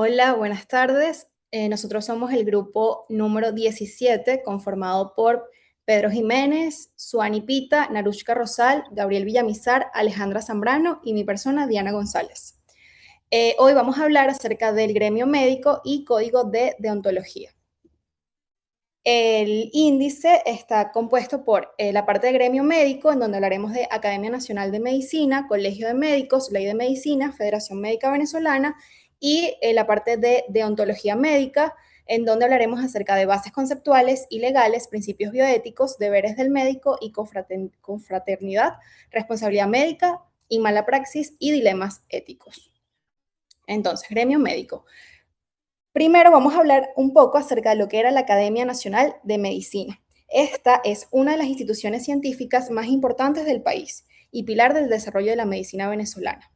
Hola, buenas tardes. Nosotros somos el grupo número 17, conformado por Pedro Jiménez, Suani Pita, Narushka Rosal, Gabriel Villamizar, Alejandra Zambrano y mi persona, Diana González. Hoy vamos a hablar acerca del gremio médico y código de deontología. El índice está compuesto por la parte de gremio médico, en donde hablaremos de Academia Nacional de Medicina, Colegio de Médicos, Ley de Medicina, Federación Médica Venezolana, y la parte de deontología médica, en donde hablaremos acerca de bases conceptuales y legales, principios bioéticos, deberes del médico y confraternidad, responsabilidad médica y mala praxis y dilemas éticos. Entonces, gremio médico. Primero vamos a hablar un poco acerca de lo que era la Academia Nacional de Medicina. Esta es una de las instituciones científicas más importantes del país y pilar del desarrollo de la medicina venezolana.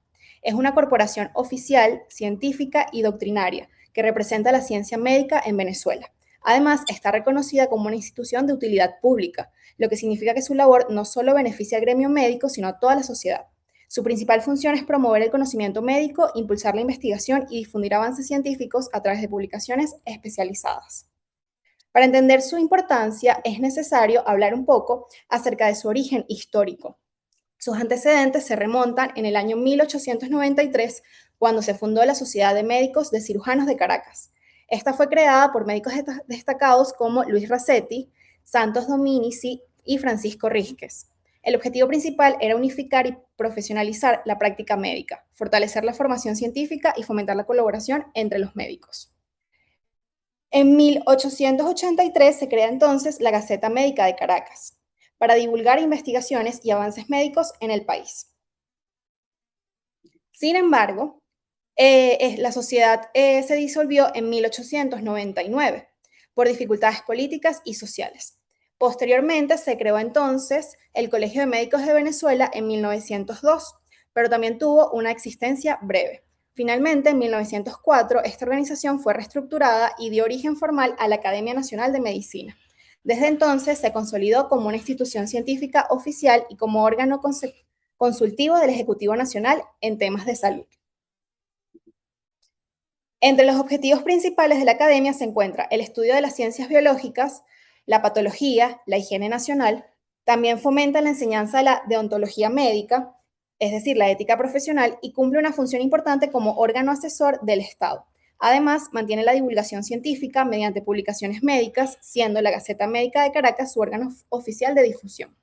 Es una corporación oficial, científica y doctrinaria que representa la ciencia médica en Venezuela. Además, está reconocida como una institución de utilidad pública, lo que significa que su labor no solo beneficia al gremio médico, sino a toda la sociedad. Su principal función es promover el conocimiento médico, impulsar la investigación y difundir avances científicos a través de publicaciones especializadas. Para entender su importancia, es necesario hablar un poco acerca de su origen histórico. Sus antecedentes se remontan en el año 1893, cuando se fundó la Sociedad de Médicos de Cirujanos de Caracas. Esta fue creada por médicos destacados como Luis Racetti, Santos Dominici y Francisco Rísquez. El objetivo principal era unificar y profesionalizar la práctica médica, fortalecer la formación científica y fomentar la colaboración entre los médicos. En 1883 se crea entonces la Gaceta Médica de Caracas para divulgar investigaciones y avances médicos en el país. Sin embargo, la sociedad se disolvió en 1899 por dificultades políticas y sociales. Posteriormente se creó entonces el Colegio de Médicos de Venezuela en 1902, pero también tuvo una existencia breve. Finalmente, en 1904, esta organización fue reestructurada y dio origen formal a la Academia Nacional de Medicina. Desde entonces se consolidó como una institución científica oficial y como órgano consultivo del Ejecutivo Nacional en temas de salud. Entre los objetivos principales de la academia se encuentra el estudio de las ciencias biológicas, la patología, la higiene nacional. También fomenta la enseñanza de la deontología médica, es decir, la ética profesional, y cumple una función importante como órgano asesor del Estado. Además, mantiene la divulgación científica mediante publicaciones médicas, siendo la Gaceta Médica de Caracas su órgano oficial de difusión.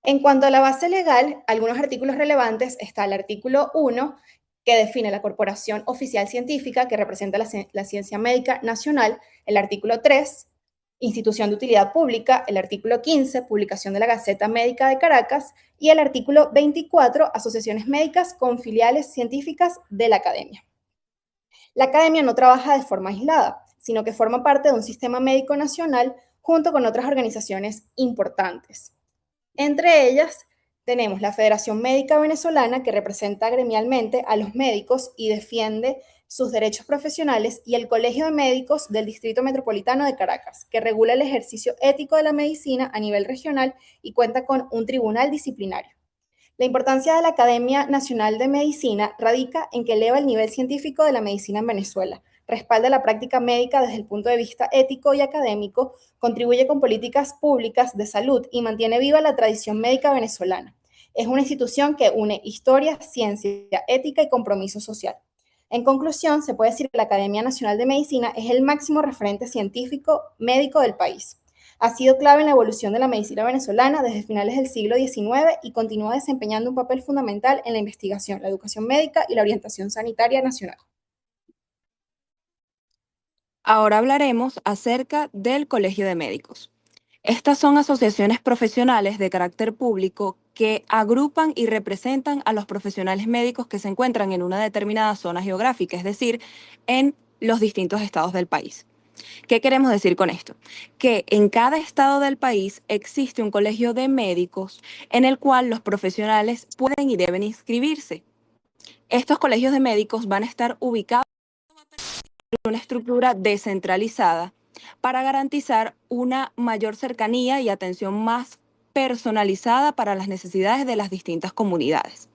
En cuanto a la base legal, algunos artículos relevantes está el artículo 1, que define la corporación oficial científica que representa la ciencia médica nacional, el artículo 3, institución de utilidad pública, el artículo 15, publicación de la Gaceta Médica de Caracas, y el artículo 24, asociaciones médicas con filiales científicas de la academia. La academia no trabaja de forma aislada, sino que forma parte de un sistema médico nacional junto con otras organizaciones importantes. Entre ellas tenemos la Federación Médica Venezolana, que representa gremialmente a los médicos y defiende sus derechos profesionales, y el Colegio de Médicos del Distrito Metropolitano de Caracas, que regula el ejercicio ético de la medicina a nivel regional y cuenta con un tribunal disciplinario. La importancia de la Academia Nacional de Medicina radica en que eleva el nivel científico de la medicina en Venezuela, respalda la práctica médica desde el punto de vista ético y académico, contribuye con políticas públicas de salud y mantiene viva la tradición médica venezolana. Es una institución que une historia, ciencia, ética y compromiso social. En conclusión, se puede decir que la Academia Nacional de Medicina es el máximo referente científico médico del país. Ha sido clave en la evolución de la medicina venezolana desde finales del siglo XIX y continúa desempeñando un papel fundamental en la investigación, la educación médica y la orientación sanitaria nacional. Ahora hablaremos acerca del Colegio de Médicos. Estas son asociaciones profesionales de carácter público que agrupan y representan a los profesionales médicos que se encuentran en una determinada zona geográfica, es decir, en los distintos estados del país. ¿Qué queremos decir con esto? Que en cada estado del país existe un colegio de médicos en el cual los profesionales pueden y deben inscribirse. Estos colegios de médicos van a estar ubicados una estructura descentralizada para garantizar una mayor cercanía y atención más personalizada para las necesidades de las distintas comunidades.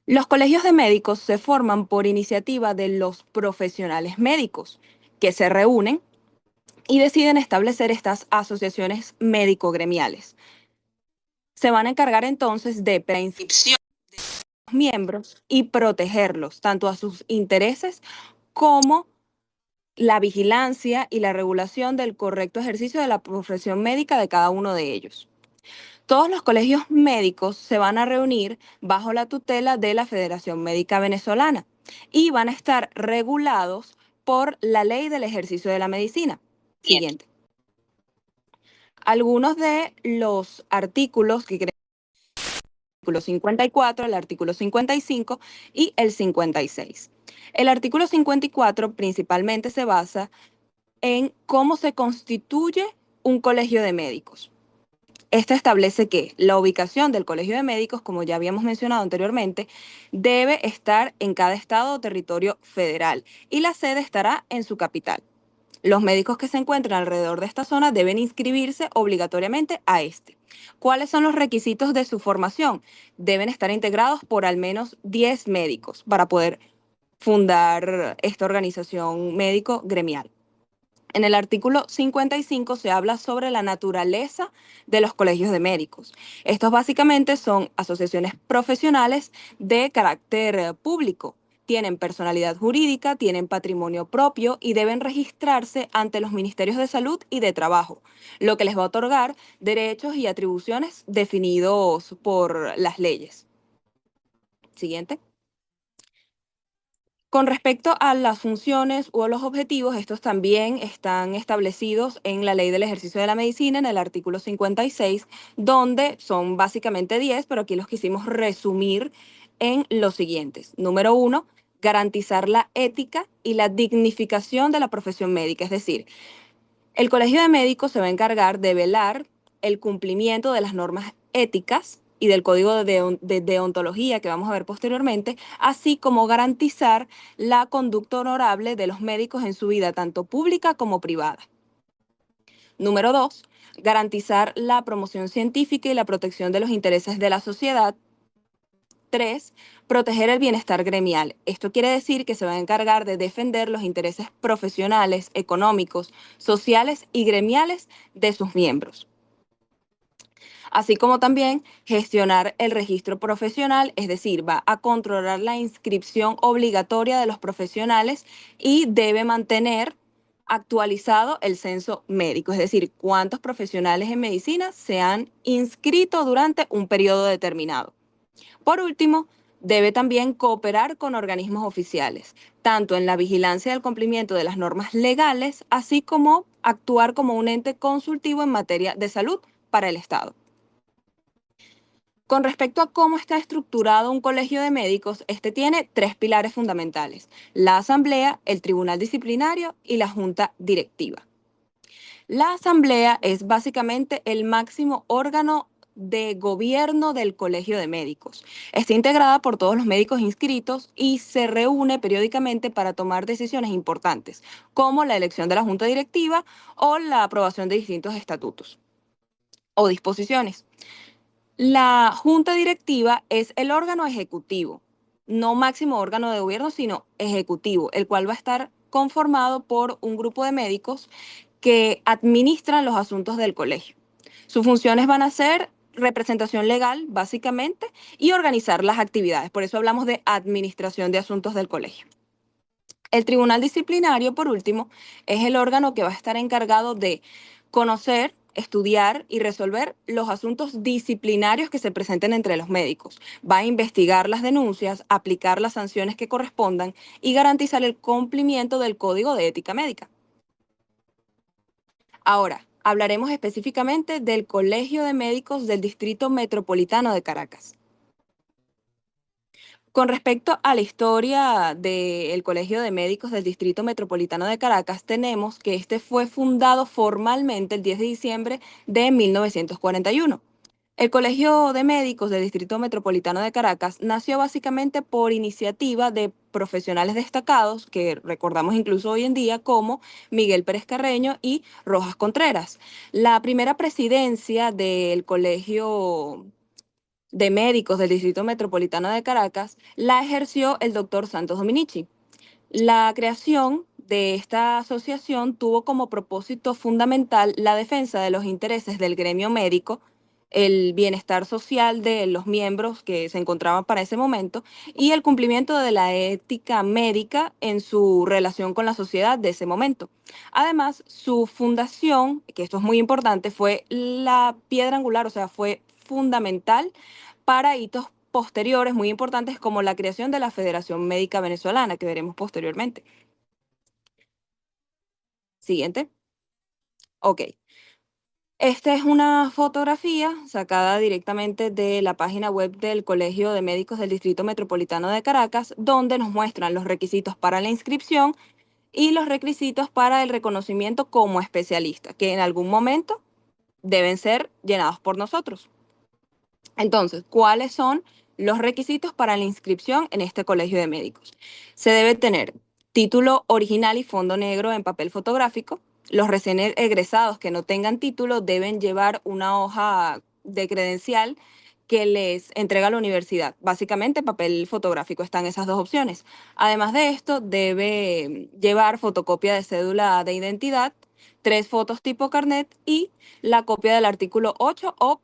Los colegios de médicos se forman por iniciativa de los profesionales médicos que se reúnen y deciden establecer estas asociaciones médico-gremiales. Se van a encargar entonces de la inscripción de los miembros y protegerlos, tanto a sus intereses como la vigilancia y la regulación del correcto ejercicio de la profesión médica de cada uno de ellos. Todos los colegios médicos se van a reunir bajo la tutela de la Federación Médica Venezolana y van a estar regulados por la Ley del Ejercicio de la Medicina. Siguiente. Algunos de los artículos que artículo 54, el artículo 55 y el 56. El artículo 54 principalmente se basa en cómo se constituye un colegio de médicos. Este establece que la ubicación del colegio de médicos, como ya habíamos mencionado anteriormente, debe estar en cada estado o territorio federal y la sede estará en su capital. Los médicos que se encuentran alrededor de esta zona deben inscribirse obligatoriamente a este. ¿Cuáles son los requisitos de su formación? Deben estar integrados por al menos 10 médicos para poder fundar esta organización médico gremial. En el artículo 55 se habla sobre la naturaleza de los colegios de médicos. Estos básicamente son asociaciones profesionales de carácter público. Tienen personalidad jurídica, tienen patrimonio propio y deben registrarse ante los ministerios de salud y de trabajo, lo que les va a otorgar derechos y atribuciones definidos por las leyes. Siguiente. Con respecto a las funciones o los objetivos, estos también están establecidos en la Ley del Ejercicio de la Medicina, en el artículo 56, donde son básicamente 10, pero aquí los quisimos resumir en los siguientes. Número 1, garantizar la ética y la dignificación de la profesión médica, es decir, el Colegio de Médicos se va a encargar de velar el cumplimiento de las normas éticas y del código de deontología que vamos a ver posteriormente, así como garantizar la conducta honorable de los médicos en su vida, tanto pública como privada. Número 2, garantizar la promoción científica y la protección de los intereses de la sociedad. 3, proteger el bienestar gremial. Esto quiere decir que se va a encargar de defender los intereses profesionales, económicos, sociales y gremiales de sus miembros. Así como también gestionar el registro profesional, es decir, va a controlar la inscripción obligatoria de los profesionales y debe mantener actualizado el censo médico, es decir, cuántos profesionales en medicina se han inscrito durante un periodo determinado. Por último, debe también cooperar con organismos oficiales, tanto en la vigilancia del cumplimiento de las normas legales, así como actuar como un ente consultivo en materia de salud para el Estado. Con respecto a cómo está estructurado un colegio de médicos, este tiene 3 pilares fundamentales: la asamblea, el tribunal disciplinario y la junta directiva. La asamblea es básicamente el máximo órgano de gobierno del Colegio de Médicos. Está integrada por todos los médicos inscritos y se reúne periódicamente para tomar decisiones importantes, como la elección de la junta directiva o la aprobación de distintos estatutos o disposiciones. La junta directiva es el órgano ejecutivo, no máximo órgano de gobierno, sino ejecutivo, el cual va a estar conformado por un grupo de médicos que administran los asuntos del colegio. Sus funciones van a ser representación legal, básicamente, y organizar las actividades. Por eso hablamos de administración de asuntos del colegio. El tribunal disciplinario, por último, es el órgano que va a estar encargado de conocer, estudiar y resolver los asuntos disciplinarios que se presenten entre los médicos. Va a investigar las denuncias, aplicar las sanciones que correspondan y garantizar el cumplimiento del Código de Ética Médica. Ahora, hablaremos específicamente del Colegio de Médicos del Distrito Metropolitano de Caracas. Con respecto a la historia del Colegio de Médicos del Distrito Metropolitano de Caracas, tenemos que este fue fundado formalmente el 10 de diciembre de 1941. El Colegio de Médicos del Distrito Metropolitano de Caracas nació básicamente por iniciativa de profesionales destacados que recordamos incluso hoy en día como Miguel Pérez Carreño y Rojas Contreras. La primera presidencia del colegio de Médicos del Distrito Metropolitano de Caracas la ejerció el doctor Santos Dominici. La creación de esta asociación tuvo como propósito fundamental la defensa de los intereses del gremio médico, el bienestar social de los miembros que se encontraban para ese momento y el cumplimiento de la ética médica en su relación con la sociedad de ese momento. Además, su fundación, que esto es muy importante, fue la piedra angular, o sea, fue fundamental para hitos posteriores muy importantes como la creación de la Federación Médica Venezolana, que veremos posteriormente. Siguiente. Ok. Esta es una fotografía sacada directamente de la página web del Colegio de Médicos del Distrito Metropolitano de Caracas, donde nos muestran los requisitos para la inscripción y los requisitos para el reconocimiento como especialista, que en algún momento deben ser llenados por nosotros. Entonces, ¿cuáles son los requisitos para la inscripción en este colegio de médicos? Se debe tener título original y fondo negro en papel fotográfico. Los recién egresados que no tengan título deben llevar una hoja de credencial que les entrega la universidad. Básicamente, papel fotográfico, están esas dos opciones. Además de esto, debe llevar fotocopia de cédula de identidad, 3 fotos tipo carnet y la copia del artículo 8 o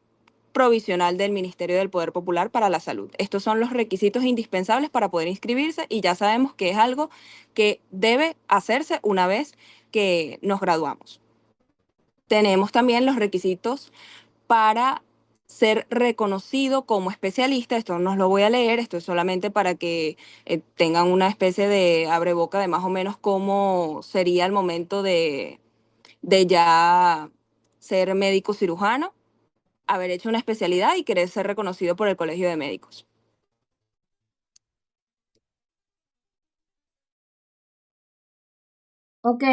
provisional del Ministerio del Poder Popular para la Salud. Estos son los requisitos indispensables para poder inscribirse y ya sabemos que es algo que debe hacerse una vez que nos graduamos. Tenemos también los requisitos para ser reconocido como especialista. Esto no os lo voy a leer, esto es solamente para que tengan una especie de abreboca de más o menos cómo sería el momento de ya ser médico cirujano, haber hecho una especialidad y querer ser reconocido por el Colegio de Médicos. Ok,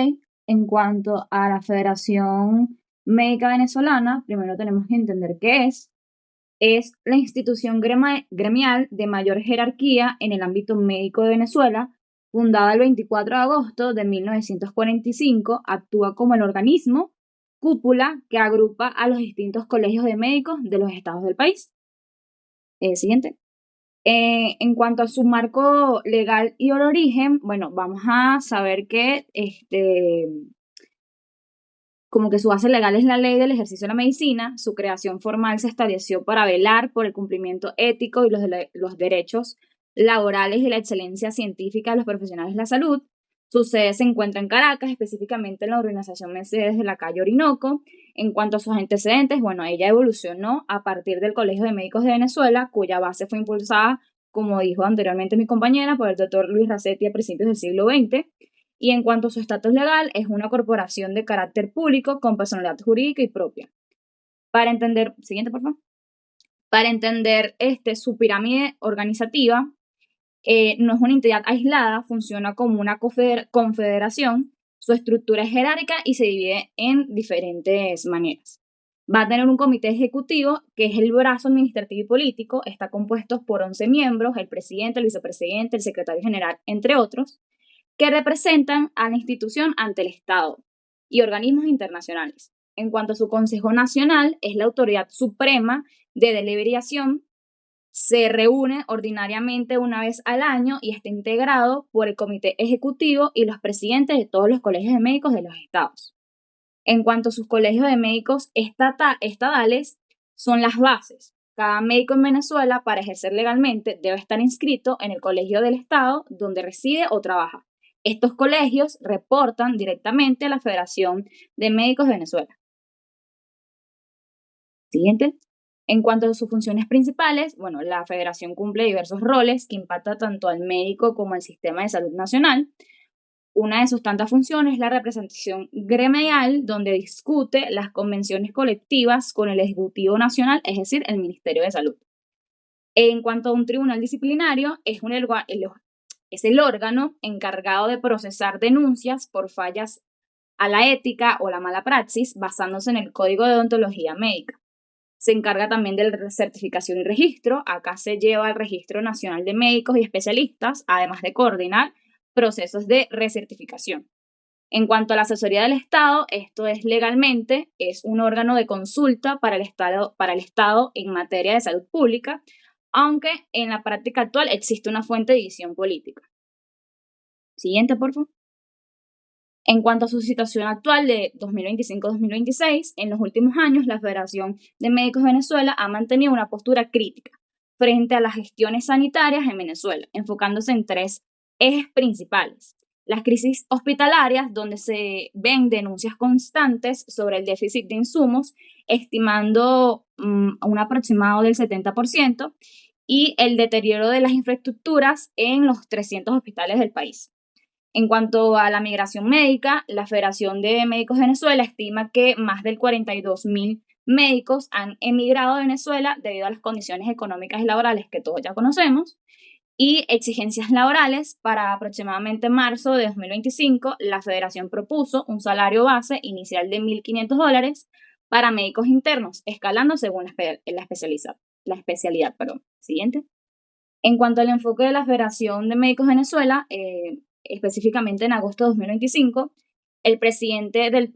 en cuanto a la Federación Médica Venezolana, primero tenemos que entender qué es la institución gremial de mayor jerarquía en el ámbito médico de Venezuela, fundada el 24 de agosto de 1945, actúa como el organismo cúpula que agrupa a los distintos colegios de médicos de los estados del país. Siguiente. En cuanto a su marco legal y el origen, bueno, vamos a saber que como que su base legal es la ley del ejercicio de la medicina, su creación formal se estableció para velar por el cumplimiento ético y los derechos laborales y la excelencia científica de los profesionales de la salud. Su sede se encuentra en Caracas, específicamente en la urbanización Mercedes de la calle Orinoco. En cuanto a sus antecedentes, bueno, ella evolucionó a partir del Colegio de Médicos de Venezuela, cuya base fue impulsada, como dijo anteriormente mi compañera, por el doctor Luis Racetti a principios del siglo XX. Y en cuanto a su estatus legal, es una corporación de carácter público con personalidad jurídica y propia. Para entender, siguiente por favor. Para entender su pirámide organizativa, no es una entidad aislada, funciona como una confederación, su estructura es jerárquica y se divide en diferentes maneras. Va a tener un comité ejecutivo, que es el brazo administrativo y político, está compuesto por 11 miembros, el presidente, el vicepresidente, el secretario general, entre otros, que representan a la institución ante el Estado y organismos internacionales. En cuanto a su Consejo Nacional, es la autoridad suprema de deliberación, se reúne ordinariamente una vez al año y está integrado por el Comité Ejecutivo y los presidentes de todos los colegios de médicos de los estados. En cuanto a sus colegios de médicos estadales, son las bases. Cada médico en Venezuela, para ejercer legalmente, debe estar inscrito en el colegio del estado donde reside o trabaja. Estos colegios reportan directamente a la Federación de Médicos de Venezuela. Siguiente. En cuanto a sus funciones principales, bueno, la federación cumple diversos roles que impactan tanto al médico como al sistema de salud nacional. Una de sus tantas funciones es la representación gremial, donde discute las convenciones colectivas con el Ejecutivo Nacional, es decir, el Ministerio de Salud. En cuanto a un tribunal disciplinario, es el órgano encargado de procesar denuncias por fallas a la ética o la mala praxis, basándose en el Código de Odontología Médica. Se encarga también de la certificación y registro. Acá se lleva el Registro Nacional de Médicos y Especialistas, además de coordinar procesos de recertificación. En cuanto a la asesoría del Estado, esto es legalmente, es un órgano de consulta para el Estado en materia de salud pública, aunque en la práctica actual existe una fuente de división política. Siguiente, por favor. En cuanto a su situación actual de 2025-2026, en los últimos años la Federación de Médicos de Venezuela ha mantenido una postura crítica frente a las gestiones sanitarias en Venezuela, enfocándose en 3 ejes principales. Las crisis hospitalarias, donde se ven denuncias constantes sobre el déficit de insumos, estimando un aproximado del 70%, y el deterioro de las infraestructuras en los 300 hospitales del país. En cuanto a la migración médica, la Federación de Médicos de Venezuela estima que más del 42.000 médicos han emigrado de Venezuela debido a las condiciones económicas y laborales que todos ya conocemos y exigencias laborales. Para aproximadamente marzo de 2025, la Federación propuso un salario base inicial de $1.500 para médicos internos, escalando según la especialidad. Siguiente. En cuanto al enfoque de la Federación de Médicos de Venezuela, específicamente en agosto de 2025, el presidente de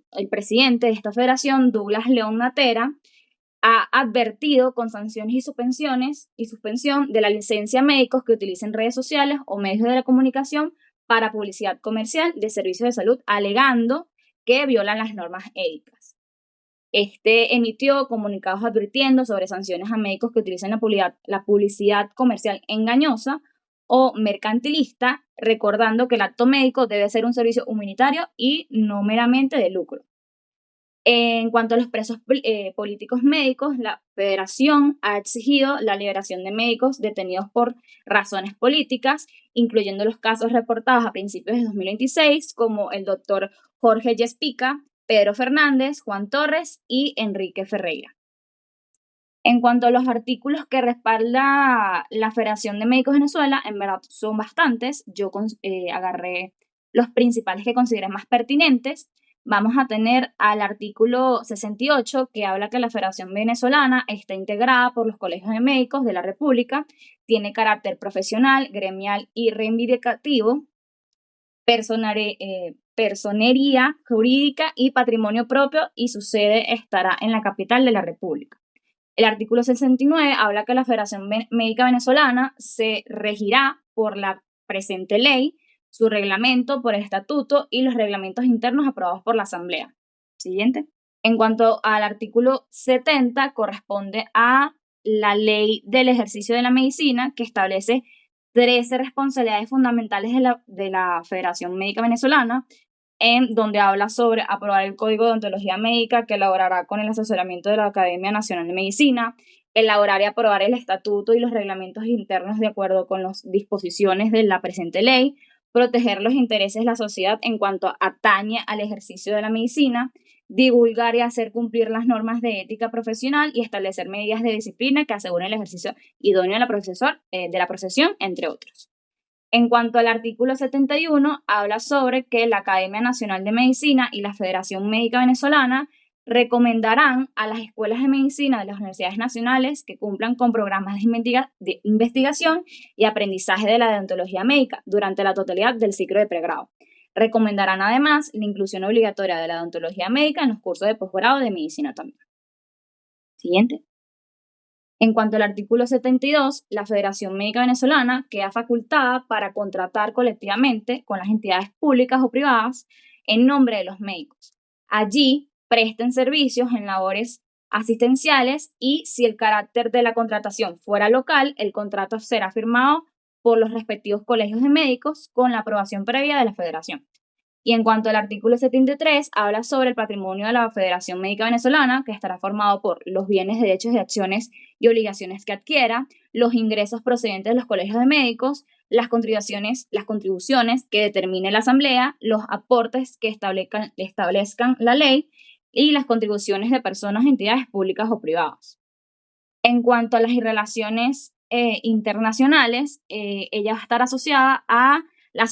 esta federación, Douglas León Natera, ha advertido con sanciones y suspensión de la licencia a médicos que utilicen redes sociales o medios de la comunicación para publicidad comercial de servicios de salud, alegando que violan las normas éticas. Este emitió comunicados advirtiendo sobre sanciones a médicos que utilicen la publicidad comercial engañosa o mercantilista, recordando que el acto médico debe ser un servicio humanitario y no meramente de lucro. En cuanto a los presos políticos médicos, la Federación ha exigido la liberación de médicos detenidos por razones políticas, incluyendo los casos reportados a principios de 2026, como el doctor Jorge Yespica, Pedro Fernández, Juan Torres y Enrique Ferreira. En cuanto a los artículos que respalda la Federación de Médicos de Venezuela, en verdad son bastantes. Yo agarré los principales que consideré más pertinentes. Vamos a tener al artículo 68, que habla que la Federación Venezolana está integrada por los colegios de médicos de la República, tiene carácter profesional, gremial y reivindicativo, personería jurídica y patrimonio propio, y su sede estará en la capital de la República. El artículo 69 habla que la Federación Médica Venezolana se regirá por la presente ley, su reglamento, por el estatuto y los reglamentos internos aprobados por la Asamblea. Siguiente. En cuanto al artículo 70, corresponde a la ley del ejercicio de la medicina, que establece 13 responsabilidades fundamentales de la Federación Médica Venezolana, en donde habla sobre aprobar el Código de Ontología Médica, que elaborará con el asesoramiento de la Academia Nacional de Medicina, elaborar y aprobar el estatuto y los reglamentos internos de acuerdo con las disposiciones de la presente ley, proteger los intereses de la sociedad en cuanto atañe al ejercicio de la medicina, divulgar y hacer cumplir las normas de ética profesional y establecer medidas de disciplina que aseguren el ejercicio idóneo de la profesión, entre otros. En cuanto al artículo 71, habla sobre que la Academia Nacional de Medicina y la Federación Médica Venezolana recomendarán a las escuelas de medicina de las universidades nacionales que cumplan con programas de investigación y aprendizaje de la deontología médica durante la totalidad del ciclo de pregrado. Recomendarán además la inclusión obligatoria de la deontología médica en los cursos de posgrado de medicina también. Siguiente. En cuanto al artículo 72, la Federación Médica Venezolana queda facultada para contratar colectivamente con las entidades públicas o privadas en nombre de los médicos. Allí presten servicios en labores asistenciales y, si el carácter de la contratación fuera local, el contrato será firmado por los respectivos colegios de médicos con la aprobación previa de la Federación. Y en cuanto al artículo 73, habla sobre el patrimonio de la Federación Médica Venezolana, que estará formado por los bienes, derechos y acciones y obligaciones que adquiera, los ingresos procedentes de los colegios de médicos, las contribuciones que determine la Asamblea, los aportes que establezcan la ley y las contribuciones de personas, entidades públicas o privadas. En cuanto a las relaciones internacionales, ella va a estar asociada a la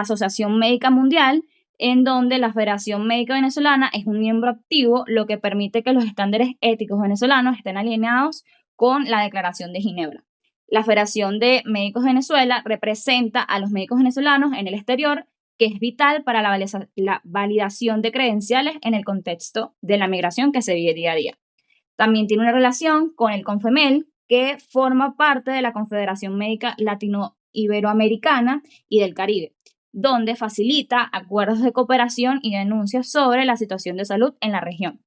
Asociación Médica Mundial, en donde la Federación Médica Venezolana es un miembro activo, lo que permite que los estándares éticos venezolanos estén alineados con la Declaración de Ginebra. La Federación de Médicos de Venezuela representa a los médicos venezolanos en el exterior que es vital para la validación de credenciales en el contexto de la migración que se vive día a día. También tiene una relación con el CONFEMEL, que forma parte de la Confederación Médica Latino-Iberoamericana y del Caribe, donde facilita acuerdos de cooperación y denuncias sobre la situación de salud en la región.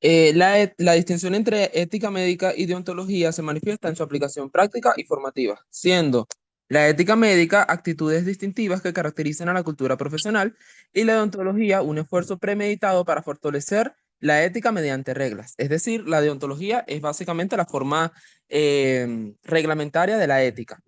La distinción entre ética médica y deontología se manifiesta en su aplicación práctica y formativa, siendo la ética médica actitudes distintivas que caracterizan a la cultura profesional y la deontología un esfuerzo premeditado para fortalecer la ética mediante reglas. Es decir, la deontología es básicamente la forma reglamentaria de la ética.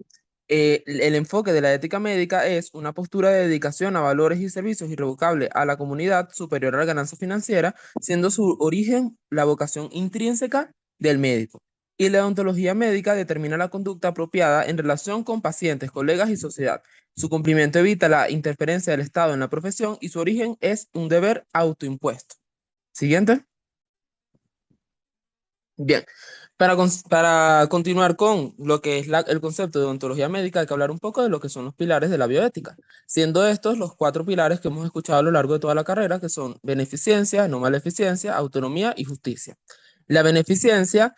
El enfoque de la ética médica es una postura de dedicación a valores y servicios irrevocables a la comunidad superior a la ganancia financiera, siendo su origen la vocación intrínseca del médico. Y la deontología médica determina la conducta apropiada en relación con pacientes, colegas y sociedad. Su cumplimiento evita la interferencia del Estado en la profesión y su origen es un deber autoimpuesto. Siguiente. Bien, para continuar con lo que es el concepto de ontología médica, hay que hablar un poco de lo que son los pilares de la bioética, siendo estos los 4 pilares que hemos escuchado a lo largo de toda la carrera, que son beneficencia, no maleficencia, autonomía y justicia. La beneficencia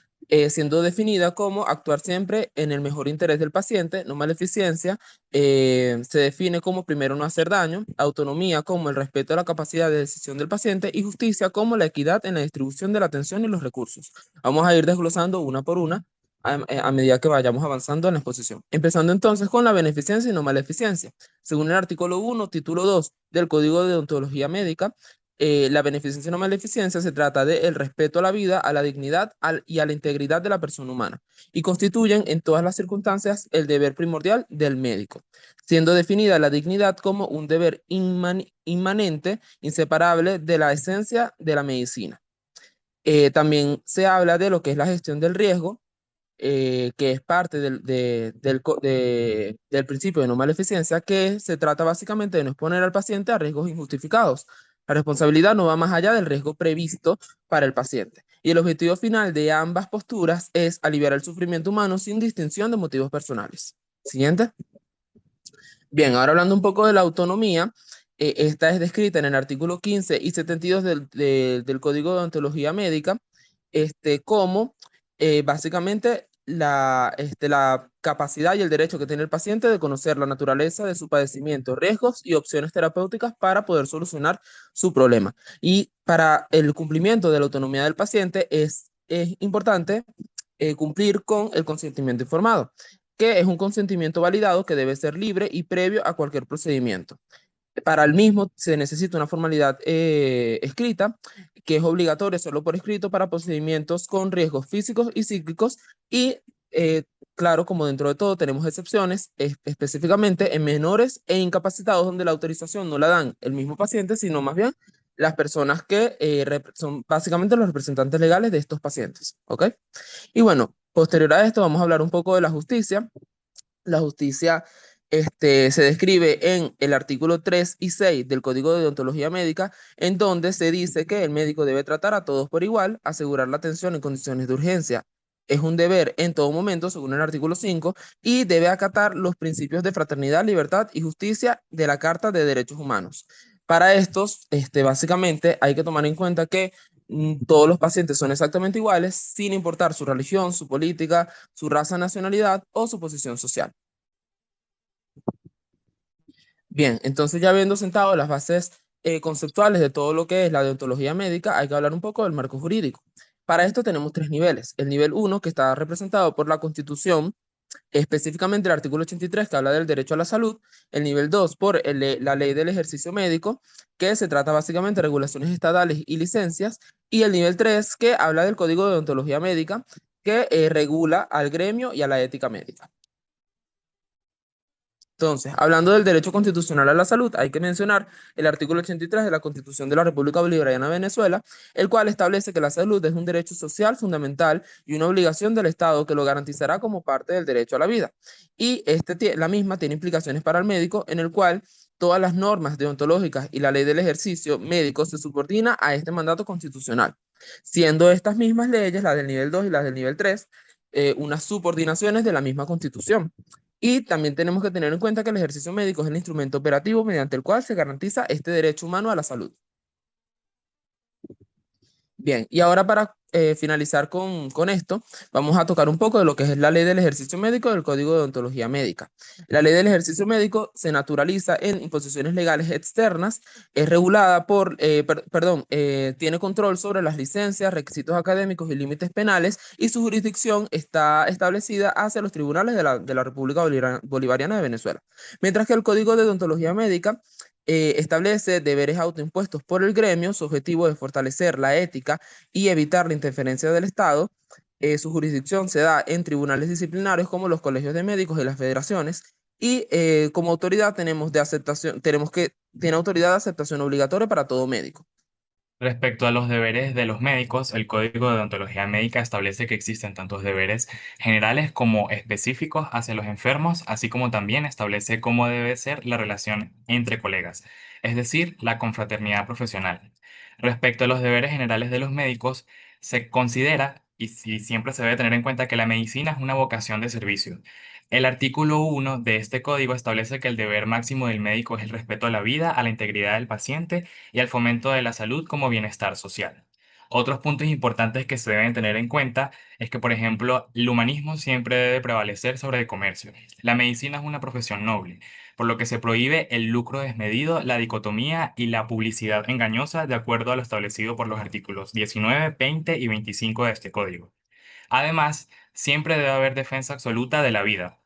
siendo definida como actuar siempre en el mejor interés del paciente, no maleficencia, se define como primero no hacer daño, autonomía como el respeto a la capacidad de decisión del paciente y justicia como la equidad en la distribución de la atención y los recursos. Vamos a ir desglosando una por una a medida que vayamos avanzando en la exposición. Empezando entonces con la beneficencia y no maleficencia. Según el artículo 1, título 2 del Código de Deontología Médica, la beneficencia y no maleficencia se trata del respeto a la vida, a la dignidad y a la integridad de la persona humana y constituyen en todas las circunstancias el deber primordial del médico, siendo definida la dignidad como un deber inmanente, inseparable de la esencia de la medicina. También se habla de lo que es la gestión del riesgo, que es parte del principio de no maleficencia, que se trata básicamente de no exponer al paciente a riesgos injustificados. La responsabilidad no va más allá del riesgo previsto para el paciente. Y el objetivo final de ambas posturas es aliviar el sufrimiento humano sin distinción de motivos personales. Siguiente. Bien, ahora hablando un poco de la autonomía, esta es descrita en el artículo 15 y 72 del Código de Ontología Médica, como básicamente la capacidad y el derecho que tiene el paciente de conocer la naturaleza de su padecimiento, riesgos y opciones terapéuticas para poder solucionar su problema. Y para el cumplimiento de la autonomía del paciente es importante cumplir con el consentimiento informado, que es un consentimiento validado que debe ser libre y previo a cualquier procedimiento. Para el mismo se necesita una formalidad escrita, que es obligatoria solo por escrito para procedimientos con riesgos físicos y psíquicos y, claro, como dentro de todo tenemos excepciones, específicamente en menores e incapacitados donde la autorización no la dan el mismo paciente, sino más bien las personas que son básicamente los representantes legales de estos pacientes, ¿ok? Y bueno, posterior a esto vamos a hablar un poco de la justicia. La justicia se describe en el artículo 3 y 6 del Código de Deontología Médica, en donde se dice que el médico debe tratar a todos por igual, asegurar la atención en condiciones de urgencia. Es un deber en todo momento, según el artículo 5, y debe acatar los principios de fraternidad, libertad y justicia de la Carta de Derechos Humanos. Para estos, básicamente hay que tomar en cuenta que todos los pacientes son exactamente iguales, sin importar su religión, su política, su raza, nacionalidad o su posición social. Bien, entonces ya habiendo sentado las bases conceptuales de todo lo que es la deontología médica, hay que hablar un poco del marco jurídico. Para esto tenemos 3 niveles. El nivel 1, que está representado por la Constitución, específicamente el artículo 83, que habla del derecho a la salud. El nivel 2, por la ley del ejercicio médico, que se trata básicamente de regulaciones estatales y licencias. Y el nivel 3, que habla del Código de Deontología Médica, que regula al gremio y a la ética médica. Entonces, hablando del derecho constitucional a la salud, hay que mencionar el artículo 83 de la Constitución de la República Bolivariana de Venezuela, el cual establece que la salud es un derecho social fundamental y una obligación del Estado que lo garantizará como parte del derecho a la vida. Y la misma tiene implicaciones para el médico, en el cual todas las normas deontológicas y la ley del ejercicio médico se subordina a este mandato constitucional, siendo estas mismas leyes, las del nivel 2 y las del nivel 3, unas subordinaciones de la misma Constitución. Y también tenemos que tener en cuenta que el ejercicio médico es el instrumento operativo mediante el cual se garantiza este derecho humano a la salud. Bien, y ahora para finalizar con esto, vamos a tocar un poco de lo que es la ley del ejercicio médico del Código de Odontología Médica. La ley del ejercicio médico se naturaliza en imposiciones legales externas, es regulada tiene control sobre las licencias, requisitos académicos y límites penales, y su jurisdicción está establecida hacia los tribunales de la República Bolivariana de Venezuela. Mientras que el Código de Odontología Médica establece deberes autoimpuestos por el gremio. Su objetivo es fortalecer la ética y evitar la interferencia del Estado. Su jurisdicción se da en tribunales disciplinarios como los colegios de médicos y las federaciones. Y como autoridad tiene autoridad de aceptación obligatoria para todo médico. Respecto a los deberes de los médicos, el Código de Odontología Médica establece que existen tantos deberes generales como específicos hacia los enfermos, así como también establece cómo debe ser la relación entre colegas, es decir, la confraternidad profesional. Respecto a los deberes generales de los médicos, se considera y siempre se debe tener en cuenta que la medicina es una vocación de servicio. El artículo 1 de este código establece que el deber máximo del médico es el respeto a la vida, a la integridad del paciente y al fomento de la salud como bienestar social. Otros puntos importantes que se deben tener en cuenta es que, por ejemplo, el humanismo siempre debe prevalecer sobre el comercio. La medicina es una profesión noble, por lo que se prohíbe el lucro desmedido, la dicotomía y la publicidad engañosa de acuerdo a lo establecido por los artículos 19, 20 y 25 de este código. Además, siempre debe haber defensa absoluta de la vida.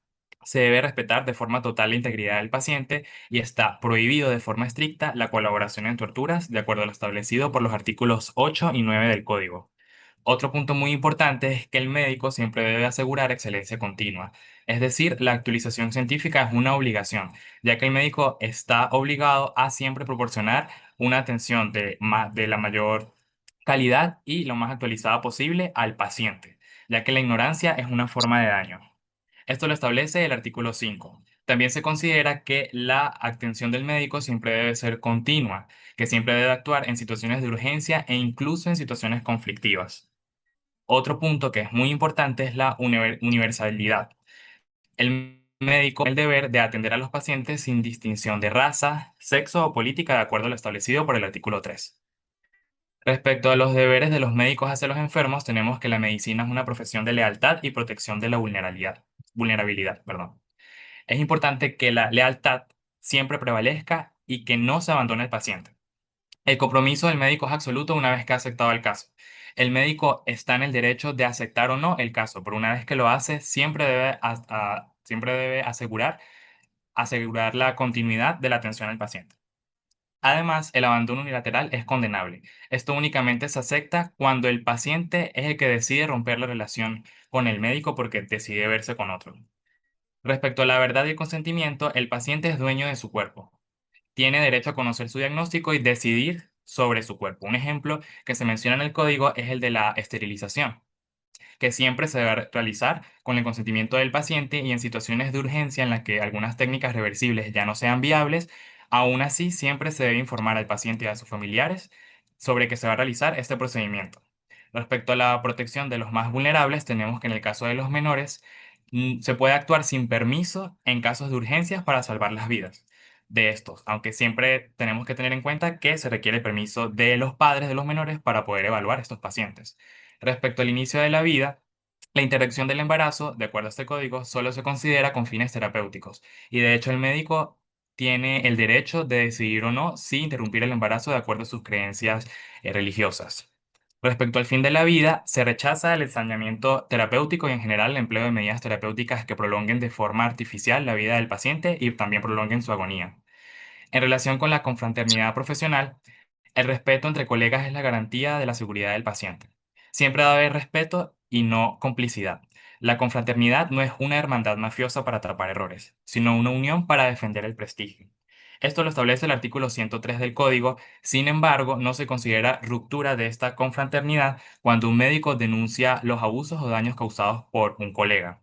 Se debe respetar de forma total la integridad del paciente y está prohibido de forma estricta la colaboración en torturas, de acuerdo a lo establecido por los artículos 8 y 9 del Código. Otro punto muy importante es que el médico siempre debe asegurar excelencia continua, es decir, la actualización científica es una obligación, ya que el médico está obligado a siempre proporcionar una atención de la mayor calidad y lo más actualizada posible al paciente, ya que la ignorancia es una forma de daño. Esto lo establece el artículo 5. También se considera que la atención del médico siempre debe ser continua, que siempre debe actuar en situaciones de urgencia e incluso en situaciones conflictivas. Otro punto que es muy importante es la universalidad. El médico tiene el deber de atender a los pacientes sin distinción de raza, sexo o política de acuerdo a lo establecido por el artículo 3. Respecto a los deberes de los médicos hacia los enfermos, tenemos que la medicina es una profesión de lealtad y protección de la vulnerabilidad, perdón. Es importante que la lealtad siempre prevalezca y que no se abandone al paciente. El compromiso del médico es absoluto una vez que ha aceptado el caso. El médico está en el derecho de aceptar o no el caso, pero una vez que lo hace, siempre debe asegurar la continuidad de la atención al paciente. Además, el abandono unilateral es condenable. Esto únicamente se acepta cuando el paciente es el que decide romper la relación con el médico porque decide verse con otro. Respecto a la verdad y el consentimiento, el paciente es dueño de su cuerpo. Tiene derecho a conocer su diagnóstico y decidir sobre su cuerpo. Un ejemplo que se menciona en el código es el de la esterilización, que siempre se debe realizar con el consentimiento del paciente y en situaciones de urgencia en las que algunas técnicas reversibles ya no sean viables, aún así siempre se debe informar al paciente y a sus familiares sobre que se va a realizar este procedimiento. Respecto a la protección de los más vulnerables, tenemos que en el caso de los menores, se puede actuar sin permiso en casos de urgencias para salvar las vidas de estos, aunque siempre tenemos que tener en cuenta que se requiere el permiso de los padres de los menores para poder evaluar estos pacientes. Respecto al inicio de la vida, la interrupción del embarazo, de acuerdo a este código, solo se considera con fines terapéuticos y de hecho el médico tiene el derecho de decidir o no si interrumpir el embarazo de acuerdo a sus creencias religiosas. Respecto al fin de la vida, se rechaza el ensañamiento terapéutico y en general el empleo de medidas terapéuticas que prolonguen de forma artificial la vida del paciente y también prolonguen su agonía. En relación con la confraternidad profesional, el respeto entre colegas es la garantía de la seguridad del paciente. Siempre debe haber respeto y no complicidad. La confraternidad no es una hermandad mafiosa para atrapar errores, sino una unión para defender el prestigio. Esto lo establece el artículo 103 del Código, sin embargo, no se considera ruptura de esta confraternidad cuando un médico denuncia los abusos o daños causados por un colega.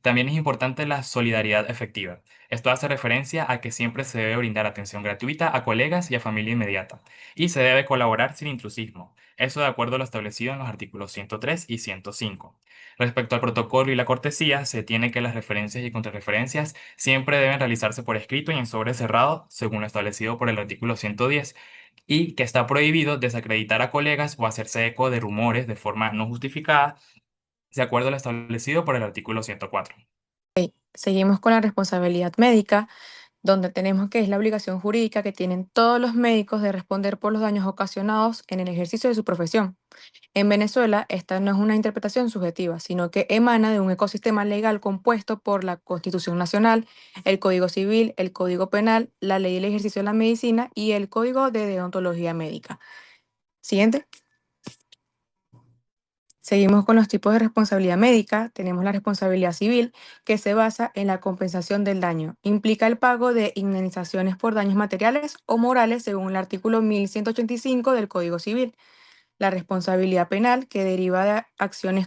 También es importante la solidaridad efectiva. Esto hace referencia a que siempre se debe brindar atención gratuita a colegas y a familia inmediata, y se debe colaborar sin intrusismo. Eso de acuerdo a lo establecido en los artículos 103 y 105. Respecto al protocolo y la cortesía, se tiene que las referencias y contrarreferencias siempre deben realizarse por escrito y en sobre cerrado, según lo establecido por el artículo 110, y que está prohibido desacreditar a colegas o hacerse eco de rumores de forma no justificada, de acuerdo a lo establecido por el artículo 104. Seguimos con la responsabilidad médica, donde tenemos que es la obligación jurídica que tienen todos los médicos de responder por los daños ocasionados en el ejercicio de su profesión. En Venezuela, esta no es una interpretación subjetiva, sino que emana de un ecosistema legal compuesto por la Constitución Nacional, el Código Civil, el Código Penal, la Ley del Ejercicio de la Medicina y el Código de Deontología Médica. Siguiente. Seguimos con los tipos de responsabilidad médica. Tenemos la responsabilidad civil, que se basa en la compensación del daño. Implica el pago de indemnizaciones por daños materiales o morales según el artículo 1185 del Código Civil. La responsabilidad penal, que deriva de acciones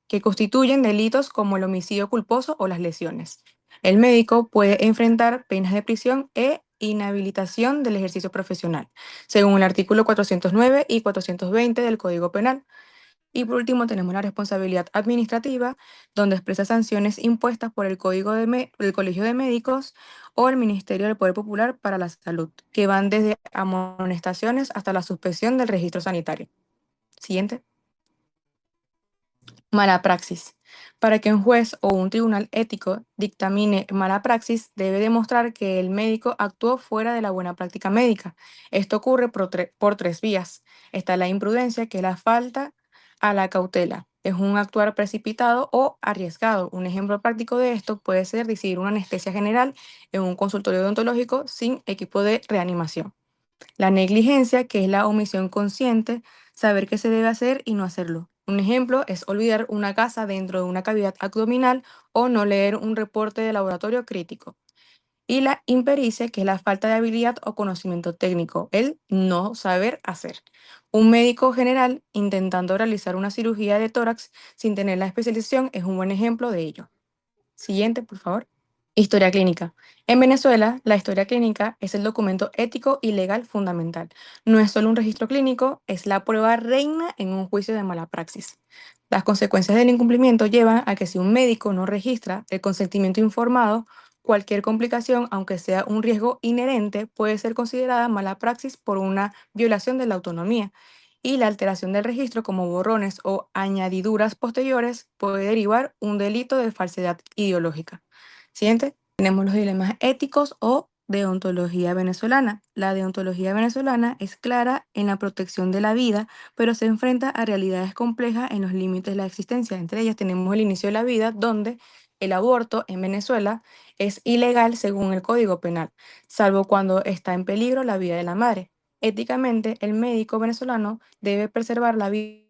que constituyen delitos como el homicidio culposo o las lesiones. El médico puede enfrentar penas de prisión e inhabilitación del ejercicio profesional, según el artículo 409 y 420 del Código Penal. Y por último tenemos la responsabilidad administrativa, donde expresa sanciones impuestas por el el Colegio de Médicos o el Ministerio del Poder Popular para la Salud, que van desde amonestaciones hasta la suspensión del registro sanitario. Siguiente. Mala praxis. Para que un juez o un tribunal ético dictamine mala praxis, debe demostrar que el médico actuó fuera de la buena práctica médica. Esto ocurre por tres vías. Está la imprudencia, que es la falta a la cautela. Es un actuar precipitado o arriesgado. Un ejemplo práctico de esto puede ser recibir una anestesia general en un consultorio odontológico sin equipo de reanimación. La negligencia, que es la omisión consciente, saber qué se debe hacer y no hacerlo. Un ejemplo es olvidar una gasa dentro de una cavidad abdominal o no leer un reporte de laboratorio crítico. Y la impericia, que es la falta de habilidad o conocimiento técnico, el no saber hacer. Un médico general intentando realizar una cirugía de tórax sin tener la especialización es un buen ejemplo de ello. Siguiente, por favor. Historia clínica. En Venezuela, la historia clínica es el documento ético y legal fundamental. No es solo un registro clínico, es la prueba reina en un juicio de mala praxis. Las consecuencias del incumplimiento llevan a que si un médico no registra el consentimiento informado, cualquier complicación, aunque sea un riesgo inherente, puede ser considerada mala praxis por una violación de la autonomía. Y la alteración del registro, como borrones o añadiduras posteriores, puede derivar un delito de falsedad ideológica. Siguiente, tenemos los dilemas éticos o deontología venezolana. La deontología venezolana es clara en la protección de la vida, pero se enfrenta a realidades complejas en los límites de la existencia. Entre ellas tenemos el inicio de la vida, donde el aborto en Venezuela es ilegal según el Código Penal, salvo cuando está en peligro la vida de la madre. Éticamente, el médico venezolano debe preservar la vida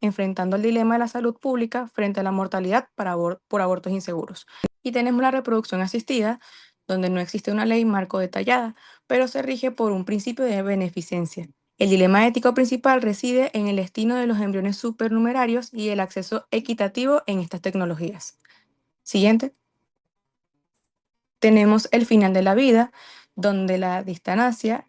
enfrentando el dilema de la salud pública frente a la mortalidad por abortos inseguros. Y tenemos la reproducción asistida, donde no existe una ley marco detallada, pero se rige por un principio de beneficencia. El dilema ético principal reside en el destino de los embriones supernumerarios y el acceso equitativo en estas tecnologías. Siguiente. Tenemos el final de la vida, donde la distanasia,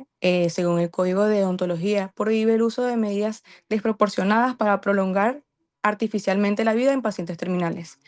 según el Código de Deontología, prohíbe el uso de medidas desproporcionadas para prolongar artificialmente la vida en pacientes terminales.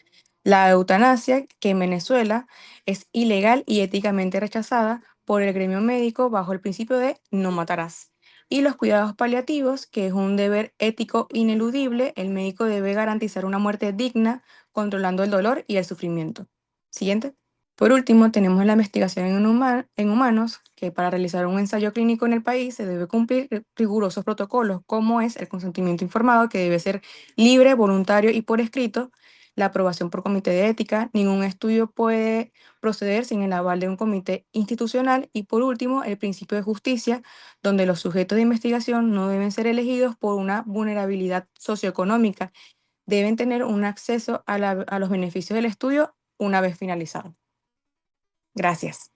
La eutanasia, que en Venezuela es ilegal y éticamente rechazada por el gremio médico bajo el principio de no matarás. Y los cuidados paliativos, que es un deber ético ineludible, el médico debe garantizar una muerte digna, controlando el dolor y el sufrimiento. Siguiente. Por último, tenemos la investigación en humanos, que para realizar un ensayo clínico en el país se debe cumplir rigurosos protocolos, como es el consentimiento informado, que debe ser libre, voluntario y por escrito, la aprobación por comité de ética, ningún estudio puede proceder sin el aval de un comité institucional y por último, el principio de justicia, donde los sujetos de investigación no deben ser elegidos por una vulnerabilidad socioeconómica, deben tener un acceso a los beneficios del estudio una vez finalizado. Gracias.